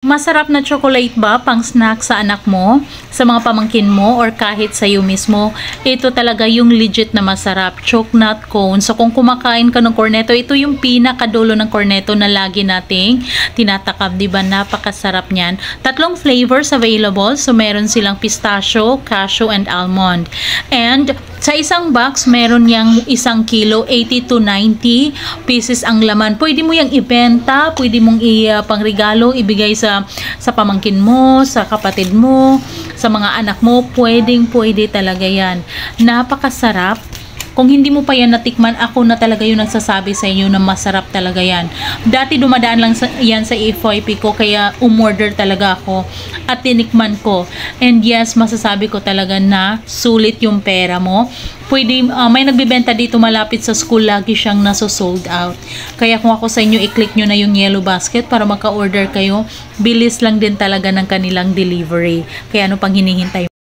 Masarap na chocolate ba pang snack sa anak mo, sa mga pamangkin mo, or kahit sa iyo mismo? Ito talaga yung legit na masarap, chocolate cone. So kung kumakain ka ng cornetto, ito yung pinakadulo ng cornetto na lagi nating tinatakab, di ba? Napakasarap niyan. Tatlong flavors available. So meron silang pistachio, cashew, and almond. And sa isang box, meron yang 1 kilo, 80 to 90 pieces ang laman. Pwede mo yang ibenta, pwede mong pangregalo, ibigay sa pamangkin mo, sa kapatid mo, sa mga anak mo. Pwede talaga yan. Napakasarap. Kung hindi mo pa yan natikman, ako na talaga yung nagsasabi sa inyo na masarap talaga yan. Dati dumadaan lang yan sa FYP ko, kaya umorder talaga ako at tinikman ko. And yes, masasabi ko talaga na sulit yung pera mo. Pwede, may nagbibenta dito malapit sa school, lagi siyang naso-sold out. Kaya kung ako sa inyo, i-click nyo na yung yellow basket para maka-order kayo. Bilis lang din talaga ng kanilang delivery. Kaya ano pang hinihintay?